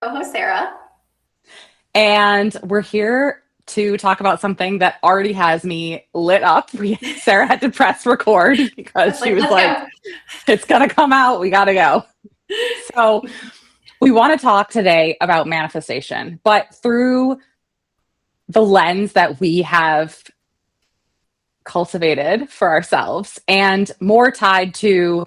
co-host Sarah. And we're here to talk about something that already has me lit up. Sarah had to press record because That's she like, was let's like, go. it's going to come out. We got to go. So, we want to talk today about manifestation, but through the lens that we have cultivated for ourselves and more tied to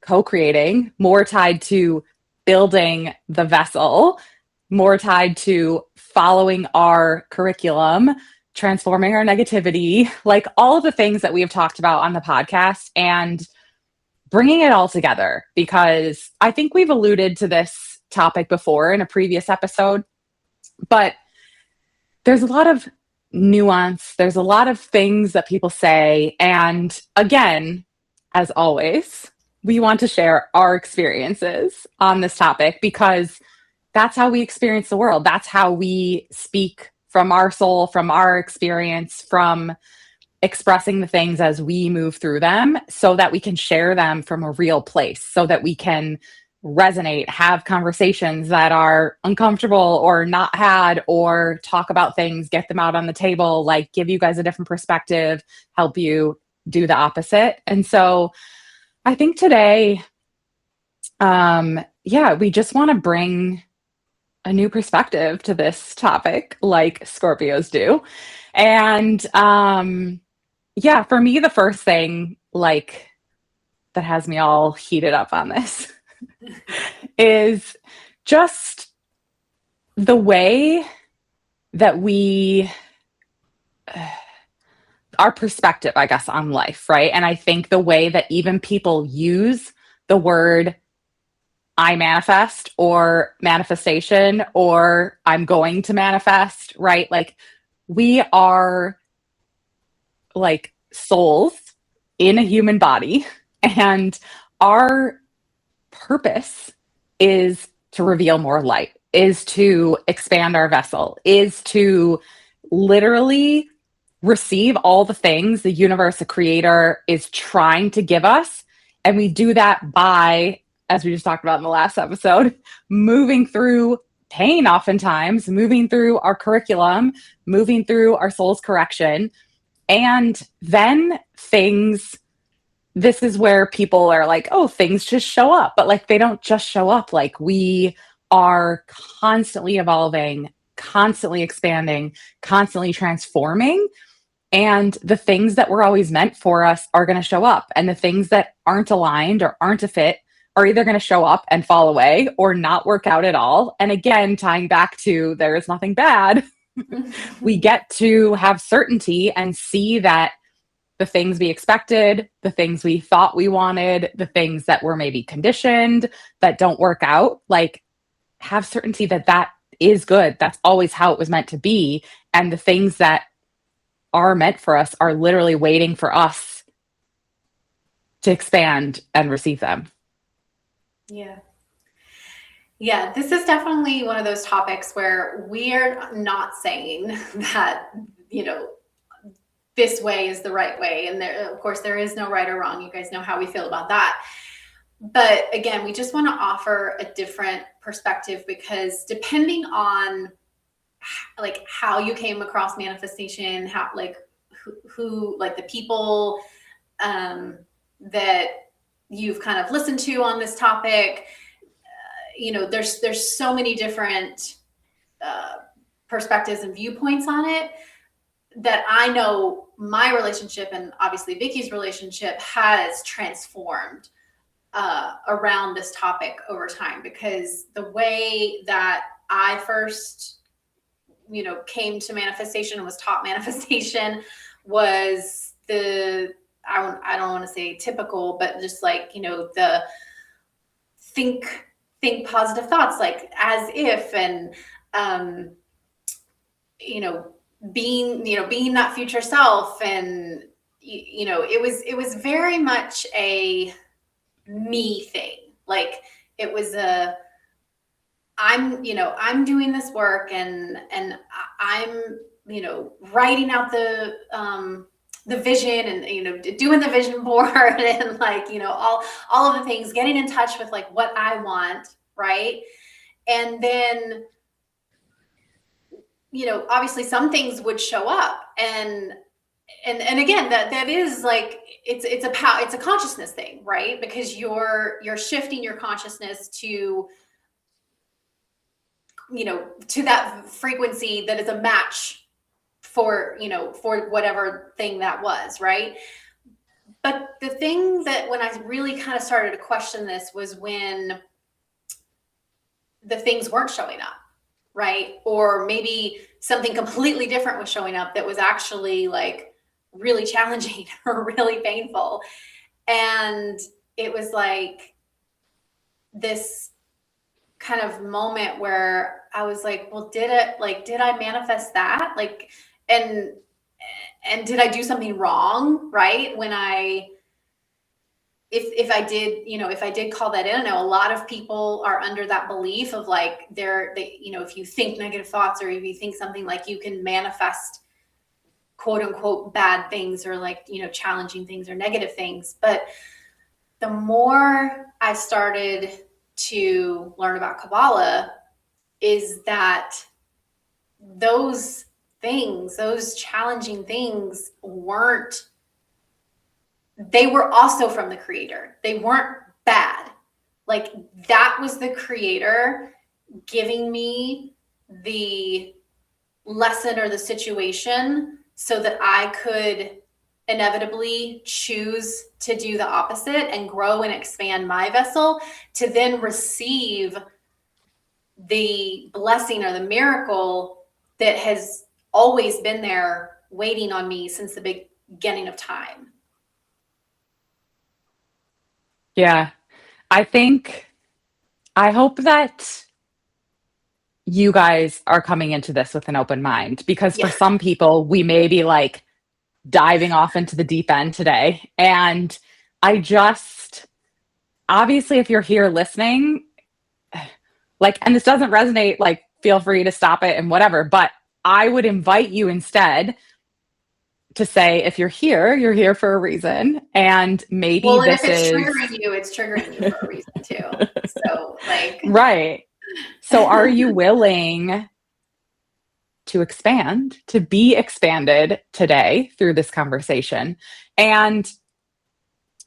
co-creating, more tied to building the vessel, more tied to following our curriculum, transforming our negativity, like all of the things that we have talked about on the podcast and bringing it all together. Because I think we've alluded to this topic before in a previous episode, but there's a lot of nuance, there's a lot of things that people say. And again, as always, we want to share our experiences on this topic because that's how we experience the world. That's how we speak from our soul, from our experience, from expressing the things as we move through them so that we can share them from a real place, so that we can resonate, have conversations that are uncomfortable or not had, or talk about things, get them out on the table, like give you guys a different perspective, help you do the opposite. And so I think today, we just want to bring a new perspective to this topic, like Scorpios do. And for me, the first thing like that has me all heated up on this is just the way that our perspective, I guess, on life, right? And I think the way that even people use the word I manifest or manifestation or I'm going to manifest, right? Like we are like souls in a human body, and our purpose is to reveal more light, is to expand our vessel, is to literally receive all the things the universe, the creator, is trying to give us. And we do that by, as we just talked about in the last episode, moving through pain, oftentimes, moving through our curriculum, moving through our soul's correction. And then this is where people are like, oh, things just show up. But like, they don't just show up. Like, we are constantly evolving, constantly expanding, constantly transforming. And the things that were always meant for us are going to show up. And the things that aren't aligned or aren't a fit are either going to show up and fall away or not work out at all. And again, tying back to there is nothing bad, we get to have certainty and see that the things we expected, the things we thought we wanted, the things that were maybe conditioned that don't work out, like have certainty that that is good. That's always how it was meant to be. And the things that are meant for us are literally waiting for us to expand and receive them. Yeah. Yeah, this is definitely one of those topics where we're not saying that, this way is the right way. And there, of course, there is no right or wrong. You guys know how we feel about that. But again, we just want to offer a different perspective because depending on like how you came across manifestation, how like who like the people that you've kind of listened to on this topic, there's so many different perspectives and viewpoints on it that I know my relationship and obviously Vicky's relationship has transformed around this topic over time, because the way that I first, came to manifestation and was taught manifestation was I don't want to say typical, but just like, the think positive thoughts, like as if, and, being that future self. And, it was very much a me thing. Like it was I'm doing this work and I'm, writing out the vision and, doing the vision board and like, all of the things, getting in touch with like what I want. Right. And then, obviously some things would show up, and again, that is like, it's a consciousness thing, right? Because you're shifting your consciousness to, to that frequency that is a match for, for whatever thing that was, right? But the thing that, when I really kind of started to question this, was when the things weren't showing up, right? Or maybe something completely different was showing up that was actually like really challenging or really painful. And it was like this kind of moment where I was like, well, did I manifest that? Like, and did I do something wrong? Right? When if I did, if I did call that in, I know a lot of people are under that belief of like, if you think negative thoughts, or if you think something, like, you can manifest quote unquote bad things, or like, challenging things or negative things. But the more I started to learn about Kabbalah, is that those things, those challenging things, they were also from the creator. They weren't bad. Like, that was the creator giving me the lesson or the situation so that I could inevitably choose to do the opposite and grow and expand my vessel, to then receive the blessing or the miracle that has always been there waiting on me since the beginning of time. Yeah. I hope that you guys are coming into this with an open mind, because for some people, we may be like diving off into the deep end today. And obviously, if you're here listening, like, and this doesn't resonate, like, feel free to stop it and whatever. But I would invite you instead to say, if you're here for a reason. And maybe if it's triggering you for a reason too. So, like, right. So are you willing to expand, to be expanded today through this conversation? And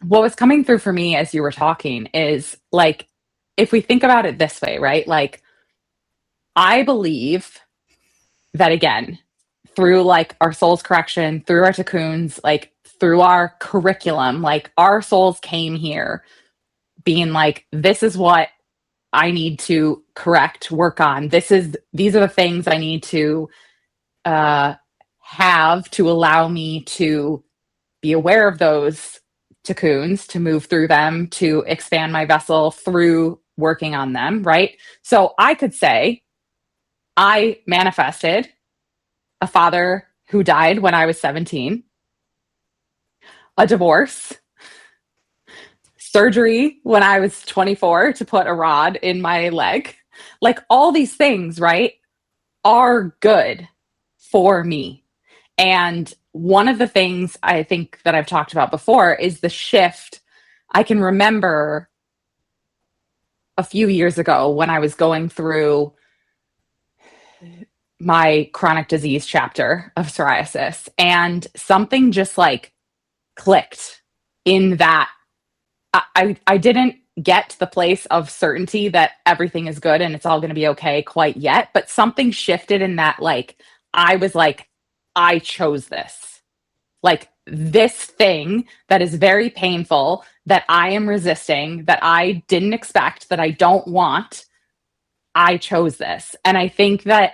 what was coming through for me as you were talking is, like, if we think about it this way, right? Like, I believe that, again, through like our soul's correction, through our tickuns, like through our curriculum, like our souls came here being like, this is what I need to correct, work on. These are the things I need to have to allow me to be aware of those tickuns, to move through them, to expand my vessel through working on them, right? So I could say, I manifested a father who died when I was 17, a divorce, surgery when I was 24 to put a rod in my leg. Like, all these things, right, are good for me. And one of the things I think that I've talked about before is the shift. I can remember a few years ago when I was going through my chronic disease chapter of psoriasis, and something just like clicked in that I didn't get to the place of certainty that everything is good and it's all going to be okay quite yet, but something shifted in that, like, I was like, I chose this. Like, this thing that is very painful, that I am resisting, that I didn't expect, that I don't want, I chose this. And I think that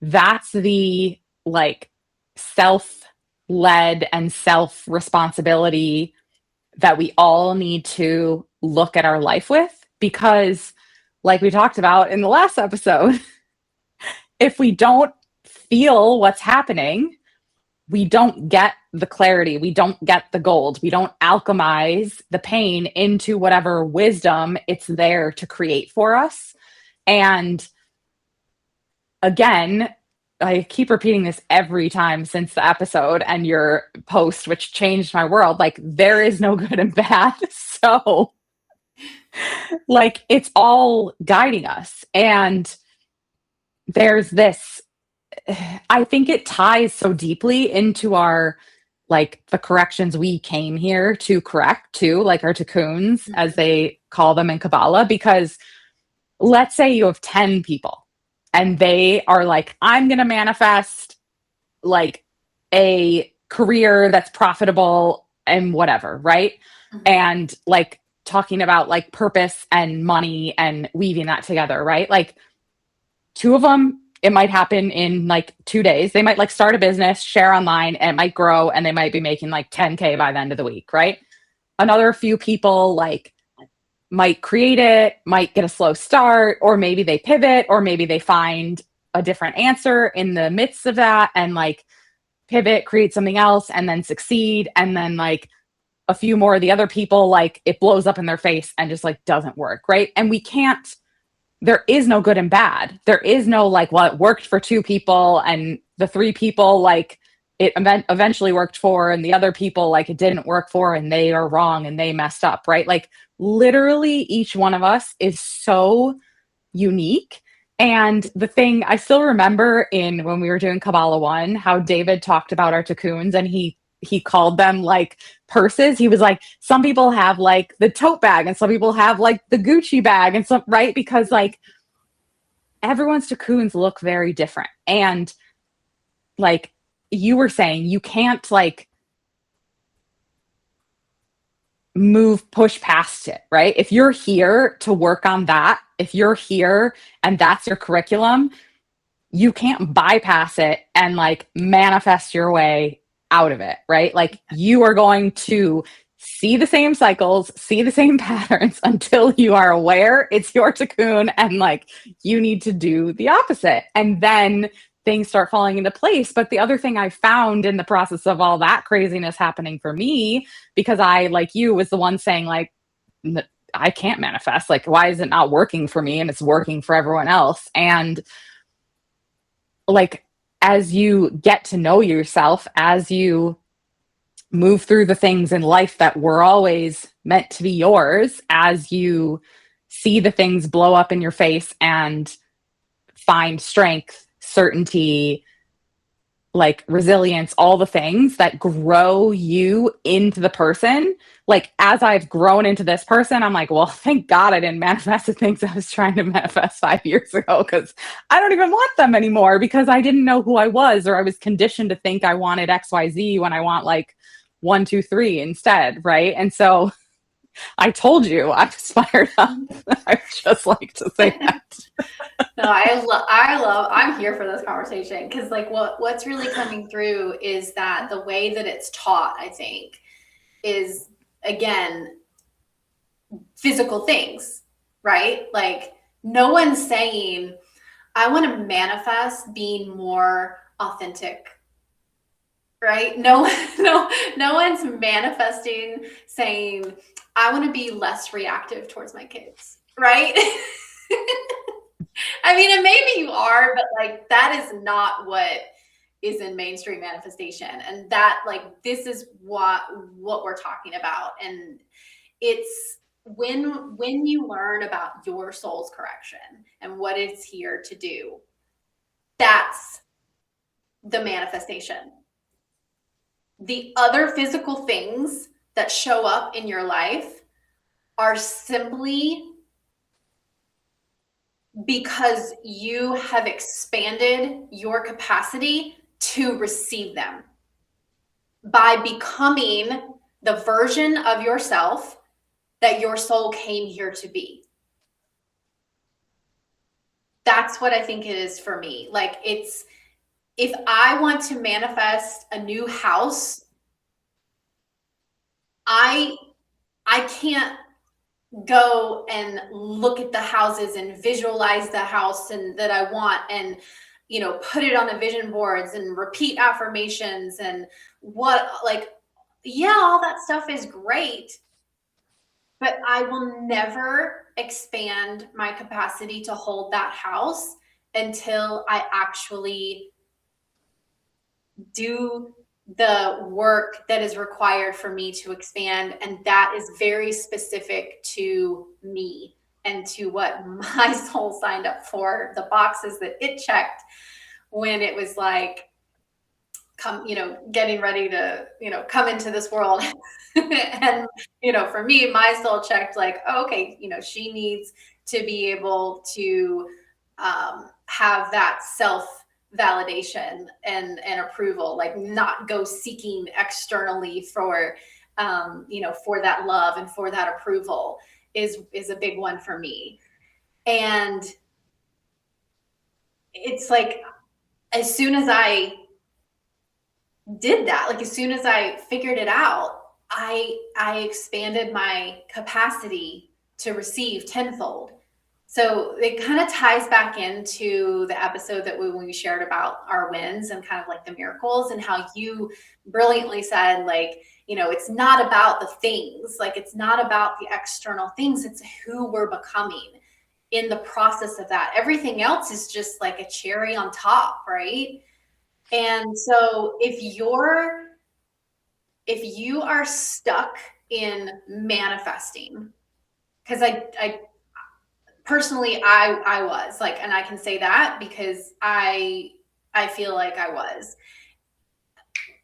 that's the, like, self-led and self-responsibility that we all need to look at our life with, because, like we talked about in the last episode, if we don't feel what's happening, we don't get the clarity, we don't get the gold, we don't alchemize the pain into whatever wisdom it's there to create for us. And again, I keep repeating this every time since the episode and your post, which changed my world. Like, there is no good and bad. So Like it's all guiding us. And there's this, I think it ties so deeply into our, like the corrections we came here to correct too, like our tikkuns, as they call them in Kabbalah, because let's say you have 10 people and they are like, I'm going to manifest like a career that's profitable and whatever, right? Mhm. And like talking about like purpose and money and weaving that together, right? Like two of them, it might happen in like 2 days. They might like start a business, share online, and it might grow and they might be making like 10K by the end of the week, right? Another few people like might create it, might get a slow start, or maybe they pivot, or maybe they find a different answer in the midst of that and like pivot, create something else, and then succeed. And then like a few more of the other people, like it blows up in their face and just like doesn't work, right? And we can't, there is no good and bad. There is no like, well, it worked for two people and the three people like it eventually worked for, and the other people like it didn't work for and they are wrong and they messed up, right? Like literally each one of us is so unique. And the thing I still remember in when we were doing Kabbalah 1, how David talked about our tikkuns and he called them like purses. He was like, some people have like the tote bag and some people have like the Gucci bag and some, right? Because like everyone's tikkuns look very different. And like you were saying, you can't like push past it, right? If you're here to work on that, if you're here and that's your curriculum, you can't bypass it and like manifest your way out of it, right? Like you are going to see the same cycles, see the same patterns until you are aware it's your tikkun and like you need to do the opposite. And then things start falling into place. But the other thing I found in the process of all that craziness happening for me, because I, like you, was the one saying like, I can't manifest. Like, why is it not working for me? And it's working for everyone else. And like, as you get to know yourself, as you move through the things in life that were always meant to be yours, as you see the things blow up in your face and find strength, certainty, like resilience, all the things that grow you into the person. Like as I've grown into this person, I'm like, well, thank God I didn't manifest the things I was trying to manifest 5 years ago, because I don't even want them anymore because I didn't know who I was, or I was conditioned to think I wanted XYZ when I want like 1, 2, 3 instead, right? And so I told you I was fired up. I just like to say that. No, I'm here for this conversation because like what's really coming through is that the way that it's taught, I think, is again physical things, right? Like no one's saying I want to manifest being more authentic, right? No, no one's manifesting saying I want to be less reactive towards my kids, right? I mean, and maybe you are, but like that is not what is in mainstream manifestation. And that like this is what we're talking about. And it's when you learn about your soul's correction and what it's here to do, that's the manifestation. The other physical things that show up in your life are simply because you have expanded your capacity to receive them by becoming the version of yourself that your soul came here to be. That's what I think it is for me. Like it's, if I want to manifest a new house, I can't go and look at the houses and visualize the house and that I want and put it on the vision boards and repeat affirmations and what, like, yeah, all that stuff is great, but I will never expand my capacity to hold that house until I actually do the work that is required for me to expand. And that is very specific to me and to what my soul signed up for, the boxes that it checked when it was like, come, getting ready to, come into this world. And, for me, my soul checked like, oh, okay, she needs to be able to have that self validation and approval, like not go seeking externally for, for that love and for that approval is a big one for me. And it's like, as soon as I did that, like as soon as I figured it out, I expanded my capacity to receive tenfold. So it kind of ties back into the episode that when we shared about our wins and kind of like the miracles, and how you brilliantly said, like, it's not about the things, like it's not about the external things, it's who we're becoming in the process of that. Everything else is just like a cherry on top, right? And so if you are stuck in manifesting, because I personally, I was like, and I can say that because I feel like I was.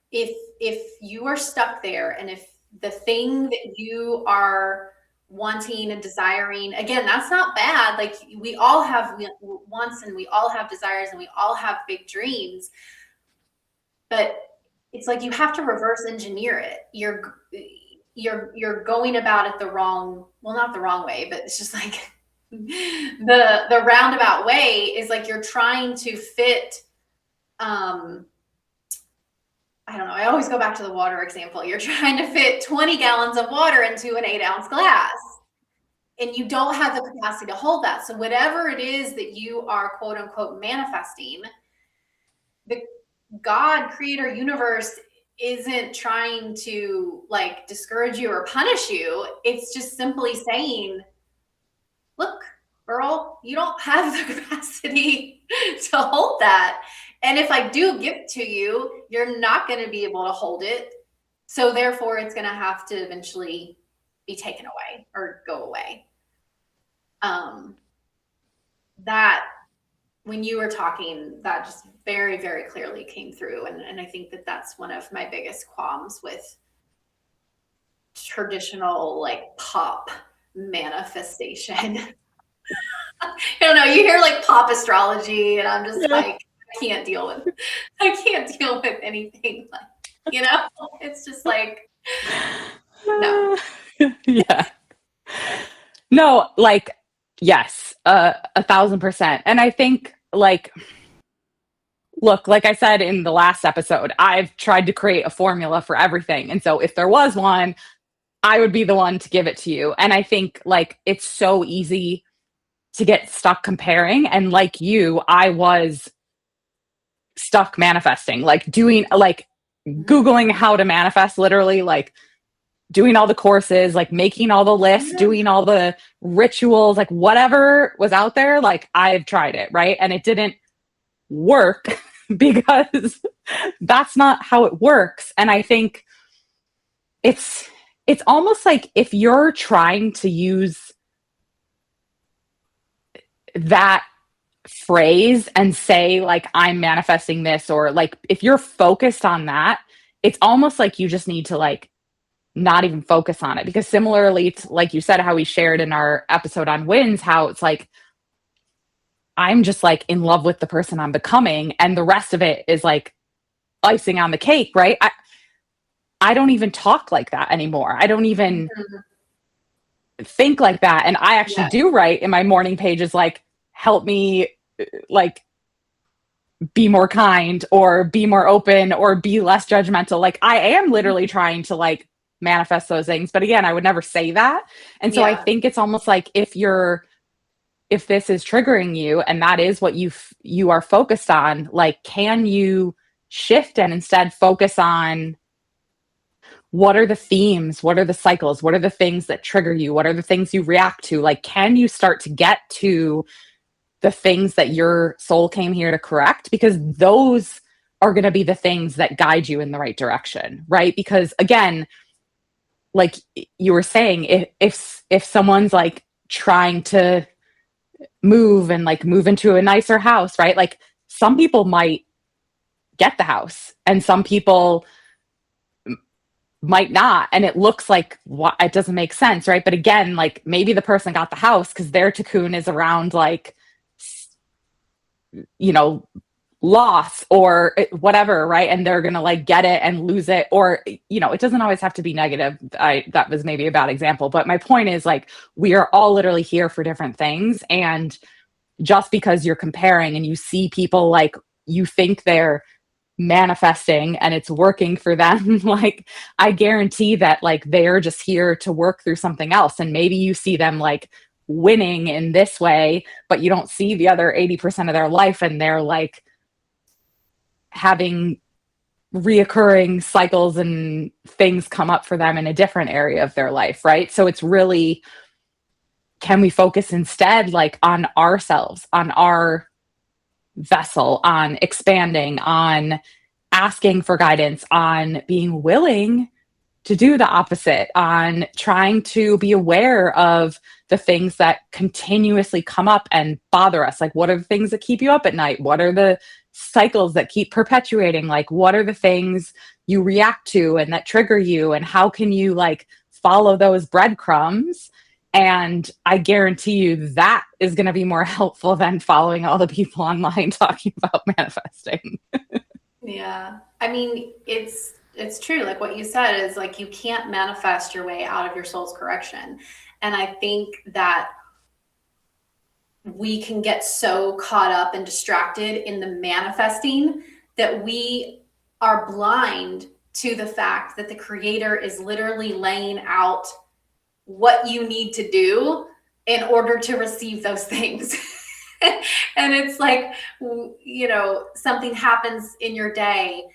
If you are stuck there, and if the thing that you are wanting and desiring, again, that's not bad. Like we all have wants, and we all have desires, and we all have big dreams. But it's like you have to reverse engineer it. You're going about it the wrong, well, not the wrong way, but it's just like the roundabout way is like you're trying to fit I don't know, I always go back to the water example. You're trying to fit 20 gallons of water into an 8-ounce glass, and you don't have the capacity to hold that. So whatever it is that you are quote unquote manifesting, the God, creator, universe isn't trying to like discourage you or punish you. It's just simply saying, look, girl, you don't have the capacity to hold that. And if I do give it to you, you're not going to be able to hold it. So therefore, it's going to have to eventually be taken away or go away. That when you were talking, that just very, very clearly came through. And I think that that's one of my biggest qualms with traditional like pop manifestation. I don't know, you hear like pop astrology, and I'm just like, I can't deal with anything like, it's just like, no. Yeah. No, like, yes, 1,000%. And I think like, look, like I said in the last episode, I've tried to create a formula for everything. And so if there was one, I would be the one to give it to you. And I think like, it's so easy to get stuck comparing. And like you, I was stuck manifesting, like doing, like Googling how to manifest, literally like doing all the courses, like making all the lists, doing all the rituals, like whatever was out there, like I've tried it, right? And it didn't work because that's not how it works. And I think it's almost like if you're trying to use that phrase and say like I'm manifesting this, or like if you're focused on that, it's almost like you just need to like not even focus on it. Because similarly to, like you said, how we shared in our episode on wins, how it's like I'm just like in love with the person I'm becoming, and the rest of it is like icing on the cake, right? I don't even talk like that anymore. I don't even think like that. And I actually do write in my morning pages like, help me like be more kind, or be more open, or be less judgmental. Like I am literally trying to like manifest those things. But again, I would never say that. And so I think it's almost like if this is triggering you and that is what you are focused on, like, can you shift and instead focus on what are the themes? What are the cycles? What are the things that trigger you? What are the things you react to? Like, can you start to get to the things that your soul came here to correct? Because those are going to be the things that guide you in the right direction, right? Because again, like you were saying, if someone's like trying to move and like move into a nicer house, right? Like some people might get the house and some people might not, and it looks like it doesn't make sense, right? But again, like maybe the person got the house because their cocoon is around like, you know, loss or whatever, right? And they're gonna like get it and lose it, or you know, it doesn't always have to be negative. That was maybe a bad example, but my point is like we are all literally here for different things, and just because you're comparing and you see people like you think they're manifesting and it's working for them, like I guarantee that like they're just here to work through something else, and maybe you see them like winning in this way, but you don't see the other 80% of their life, and they're like having reoccurring cycles and things come up for them in a different area of their life, right? So it's really, can we focus instead like on ourselves, on our vessel, on expanding, on asking for guidance, on being willing to do the opposite, on trying to be aware of the things that continuously come up and bother us. Like, what are the things that keep you up at night? What are the cycles that keep perpetuating? Like, what are the things you react to and that trigger you? And how can you like follow those breadcrumbs? And I guarantee you that is going to be more helpful than following all the people online talking about manifesting. Yeah. I mean, it's true. Like what you said is like, you can't manifest your way out of your soul's correction. And I think that we can get so caught up and distracted in the manifesting that we are blind to the fact that the creator is literally laying out what you need to do in order to receive those things. And it's like, you know, something happens in your day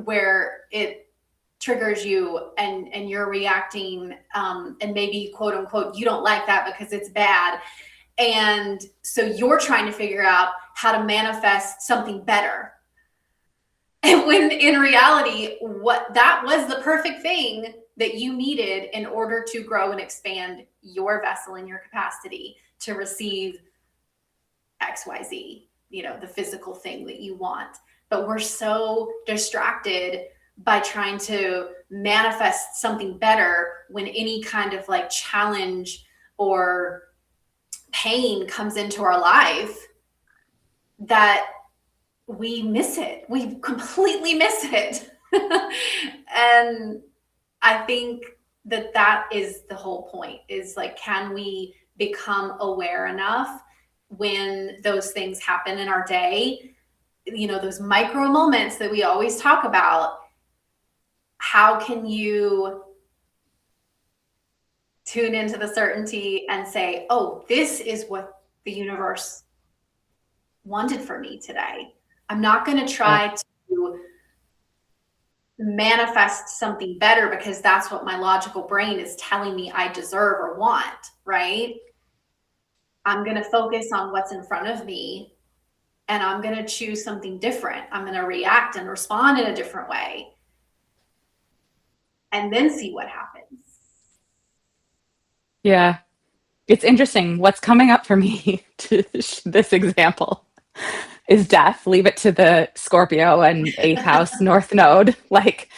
where it triggers you and you're reacting, and maybe quote unquote, you don't like that because it's bad. And so you're trying to figure out how to manifest something better. And when in reality, what that was the perfect thing that you needed in order to grow and expand your vessel and your capacity to receive XYZ, you know, the physical thing that you want. But we're so distracted by trying to manifest something better when any kind of like challenge or pain comes into our life that we miss it. We completely miss it. And I think that that is the whole point, is like, can we become aware enough when those things happen in our day, you know, those micro moments that we always talk about? How can you tune into the certainty and say, oh, this is what the universe wanted for me today. I'm not going to try to manifest something better because that's what my logical brain is telling me I deserve or want, right? I'm going to focus on what's in front of me, and I'm going to choose something different. I'm going to react and respond in a different way, and then see what happens. Yeah. It's interesting. What's coming up for me to this example is death. Leave it to the Scorpio and 8th house North Node. Like,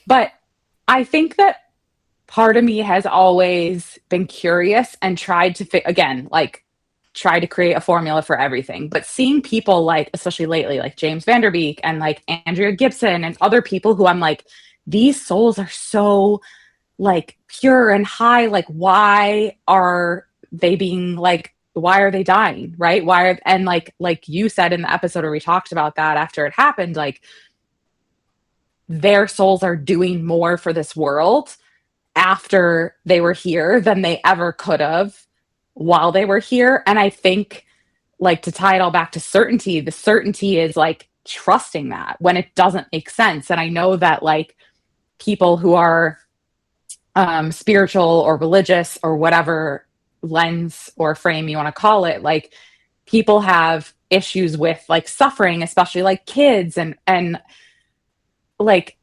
but I think that part of me has always been curious and tried to again, like try to create a formula for everything. But seeing people like, especially lately, like James Van Der Beek and like Andrea Gibson and other people who I'm like, these souls are so like pure and high. Like, why are they being like, why are they dying? Right? And like you said in the episode where we talked about that after it happened, like their souls are doing more for this world after they were here than they ever could have while they were here. And I think, like, to tie it all back to certainty, the certainty is like trusting that when it doesn't make sense. And I know that like people who are spiritual or religious or whatever lens or frame you want to call it, like people have issues with like suffering, especially like kids and like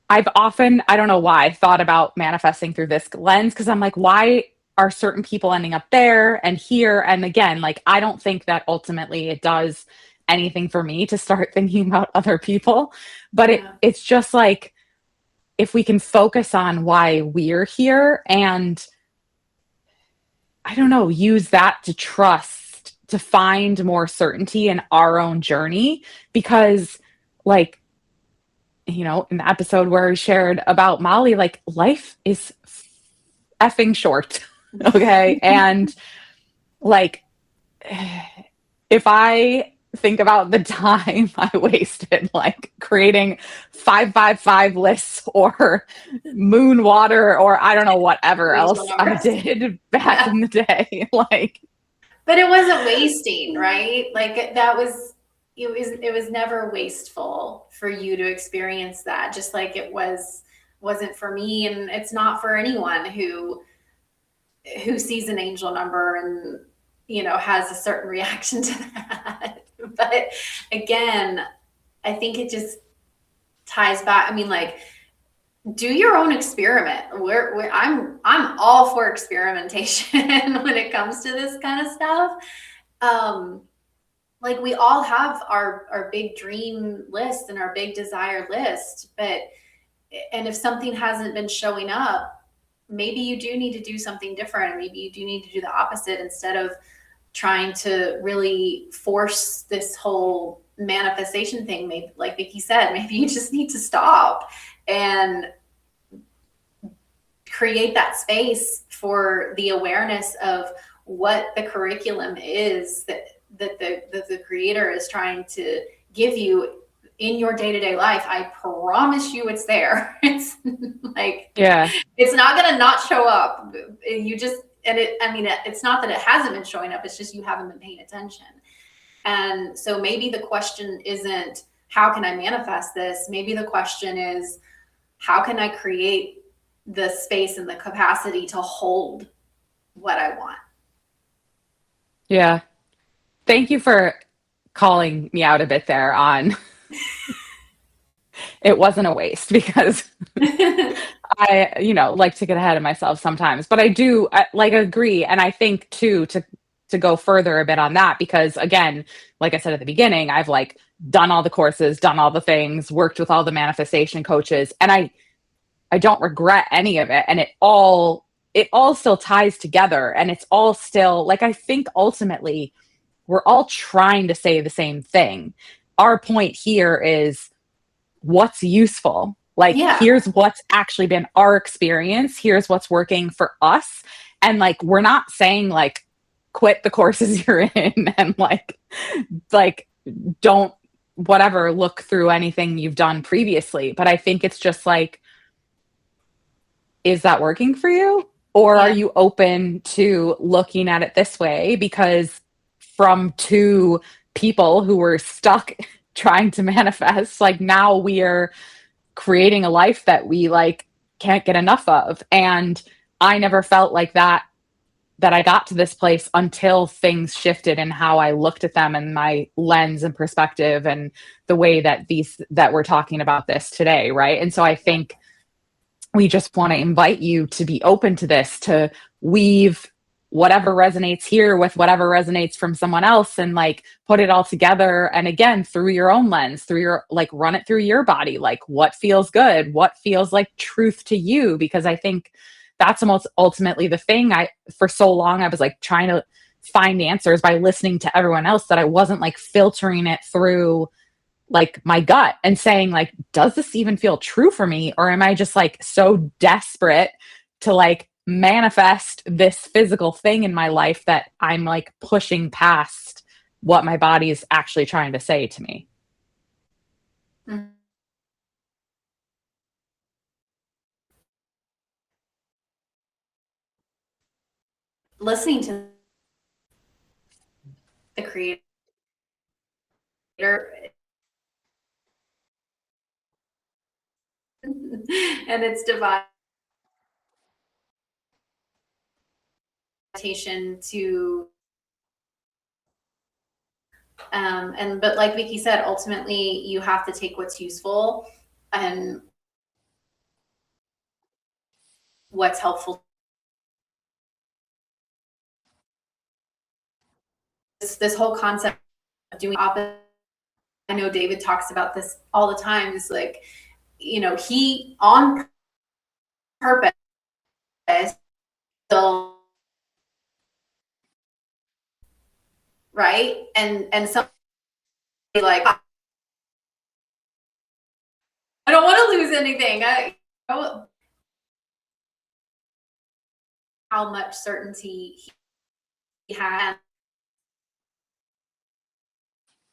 I've often, I don't know why, thought about manifesting through this lens because I'm like, why are certain people ending up there and here? And again, like, I don't think that ultimately it does anything for me to start thinking about other people. But Yeah. it's just like, if we can focus on why we're here and I don't know, use that to trust, to find more certainty in our own journey. Because, like, in the episode where we shared about Molly, like life is effing short. Okay. And like, if I think about the time I wasted, like creating 555 lists or moon water, or I don't know, whatever Angel else I numbers. did back Yeah. in the day, like, But it wasn't wasting, right? Like that was it was never wasteful for you to experience that, just like wasn't for me, and it's not for anyone who sees an angel number and has a certain reaction to that. But again, I think it just ties back. I mean, like, do your own experiment. I'm all for experimentation when it comes to this kind of stuff. Um, like we all have our big dream list and our big desire list, and if something hasn't been showing up, maybe you do need to do something different. Maybe you do need to do the opposite instead of trying to really force this whole manifestation thing. Maybe, like Vicky said, maybe you just need to stop and create that space for the awareness of what the curriculum is that the creator is trying to give you in your day-to-day life. I promise you it's there. It's like, yeah, it's not going to not show up. You just, and it's not that it hasn't been showing up. It's just you haven't been paying attention. And so maybe the question isn't, how can I manifest this? Maybe the question is, how can I create the space and the capacity to hold what I want? yeah. Thank you for calling me out a bit there on it wasn't a waste because I, like to get ahead of myself sometimes, but like agree. And I think too, to go further a bit on that, because again, like I said at the beginning, I've like done all the courses, done all the things, worked with all the manifestation coaches, and I don't regret any of it. And it all still ties together, and it's all still like, I think ultimately we're all trying to say the same thing. Our point here is what's useful. Like, Yeah. here's what's actually been our experience. Here's what's working for us. And like, we're not saying like, quit the courses you're in and like, don't whatever, look through anything you've done previously. But I think it's just like, is that working for you? Or are Yeah. you open to looking at it this way? Because from two people who were stuck trying to manifest, like now we are creating a life that we like can't get enough of. And I never felt like that I got to this place until things shifted in how I looked at them and my lens and perspective and the way that we're talking about this today, right? And so I think we just want to invite you to be open to this, to weave whatever resonates here with whatever resonates from someone else and like put it all together. And again, through your own lens, through your, like, run it through your body, like what feels good, what feels like truth to you. Because I think that's the most ultimately the thing. For so long, I was like trying to find answers by listening to everyone else, that I wasn't like filtering it through like my gut and saying like, does this even feel true for me? Or am I just like so desperate to like manifest this physical thing in my life that I'm like pushing past what my body is actually trying to say to me? Mm. Listening to the creator and its divine invitation to But like Vicky said, ultimately you have to take what's useful and what's helpful. This whole concept of doing opposite, I know David talks about this all the time, is like, he on purpose still, right? And somebody like, I don't want to lose anything. How much certainty he had,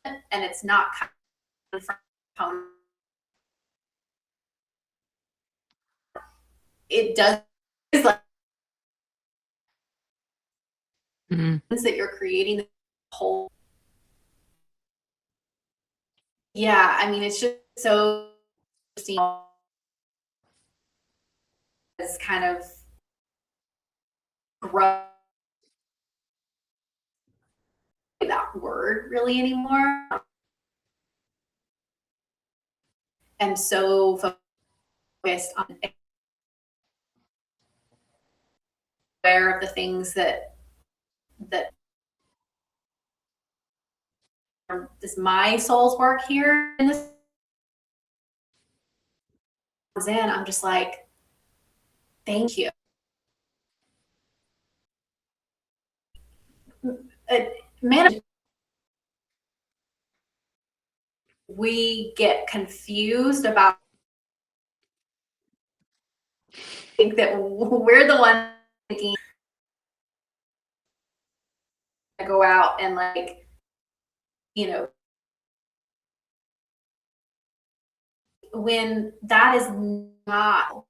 and it's not coming from it does like that you're creating the whole. Yeah, I mean, it's just so interesting as kind of grow that word really anymore. And so focused on aware of the things that is my soul's work here in this. And I'm just like, thank you. Man, we get confused about, think that we're the one thinking to go out and like, when that is not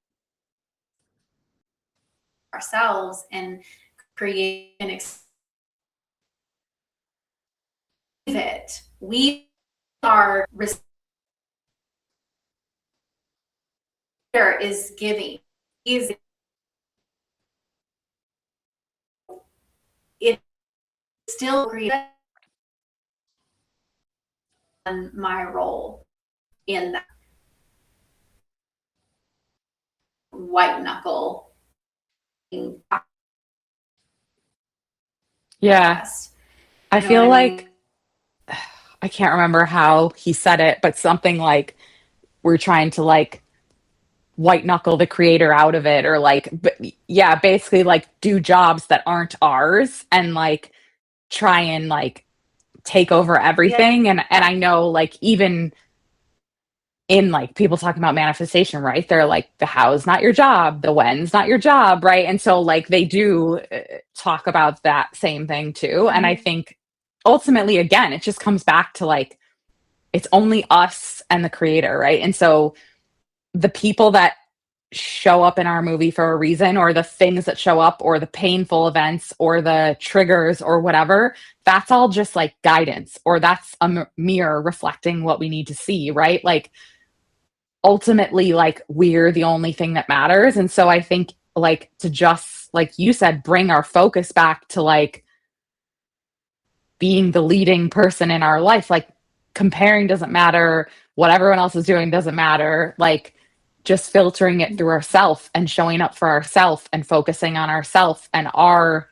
ourselves and create an it. We are is giving, is it still on my role in that white knuckle. Yeah. I feel like, I can't remember how he said it, but something like we're trying to like white knuckle the creator out of it, or like, but yeah, basically like do jobs that aren't ours and like try and like take over everything. Yeah. And I know like even in like people talking about manifestation, right? They're like the how's not your job, the when's not your job, right? And so like they do talk about that same thing too. Mm-hmm. And I think ultimately, again, it just comes back to like it's only us and the creator, right? And so the people that show up in our movie for a reason, or the things that show up, or the painful events, or the triggers, or whatever, that's all just like guidance, or that's a mirror reflecting what we need to see, right? Like ultimately, like we're the only thing that matters. And so I think like to just like you said, bring our focus back to like being the leading person in our life. Like comparing doesn't matter, what everyone else is doing doesn't matter, like just filtering it through ourself and showing up for ourself and focusing on ourself and our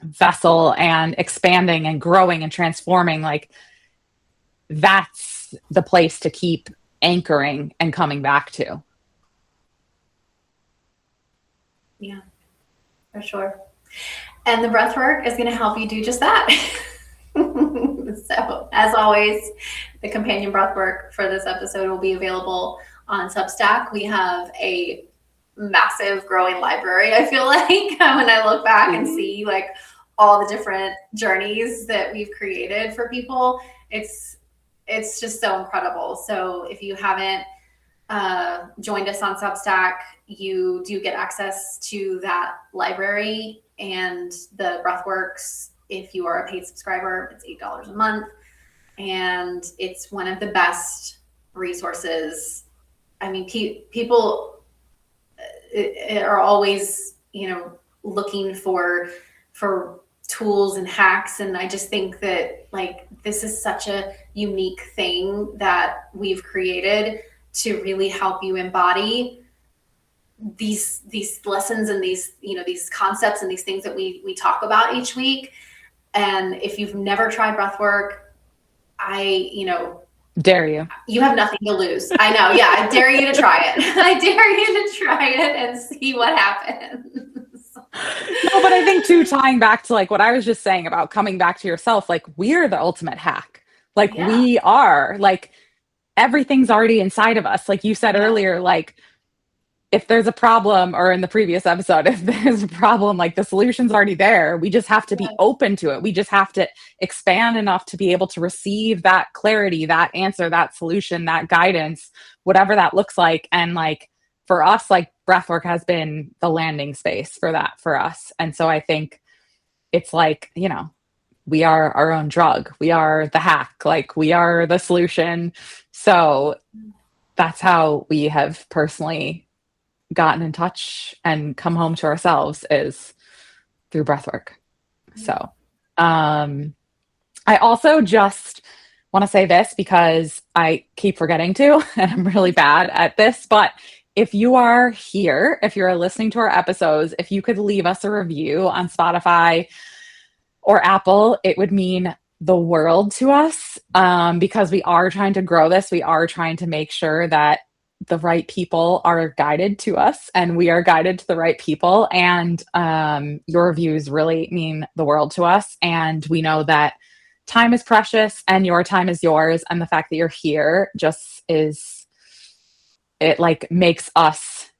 vessel and expanding and growing and transforming, like that's the place to keep anchoring and coming back to. Yeah, for sure. And the breath work is going to help you do just that. So as always, the companion breath work for this episode will be available on Substack. We have a massive growing library, I feel like, when I look back and see like all the different journeys that we've created for people. It's just so incredible. So if you haven't joined us on Substack, you do get access to that library and the Breathworks. If you are a paid subscriber, it's $8 a month. And it's one of the best resources. I mean, people are always, looking for tools and hacks. And I just think that like this is such a unique thing that we've created to really help you embody these lessons and these, you know, these concepts and these things that we talk about each week. And if you've never tried breath work, dare you. You have nothing to lose. I know. Yeah. I dare you to try it. I dare you to try it and see what happens. No, but I think too, tying back to like what I was just saying about coming back to yourself, like we're the ultimate hack. Like we are, like everything's already inside of us. Like you said earlier, like if there's a problem, or in the previous episode, if there's a problem, like the solution's already there. We just have to be open to it. We just have to expand enough to be able to receive that clarity, that answer, that solution, that guidance, whatever that looks like. And like for us, like breathwork has been the landing space for that for us. And so I think it's like, you know, we are our own drug. We are the hack. Like we are the solution. So that's how we have personally gotten in touch and come home to ourselves, is through breathwork. So I also just want to say this because I keep forgetting to, and I'm really bad at this, but if you are here, if you're listening to our episodes, if you could leave us a review on Spotify or Apple, it would mean the world to us, because we are trying to grow this. We are trying to make sure that the right people are guided to us and we are guided to the right people. And your reviews really mean the world to us. And we know that time is precious and your time is yours. And the fact that you're here just is, it like makes us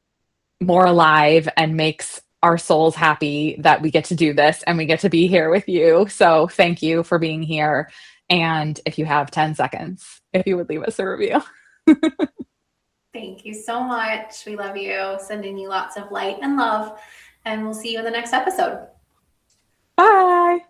more alive and makes our souls happy that we get to do this and we get to be here with you. So thank you for being here. And if you have 10 seconds, if you would leave us a review. Thank you so much. We love you. Sending you lots of light and love. And we'll see you in the next episode. Bye.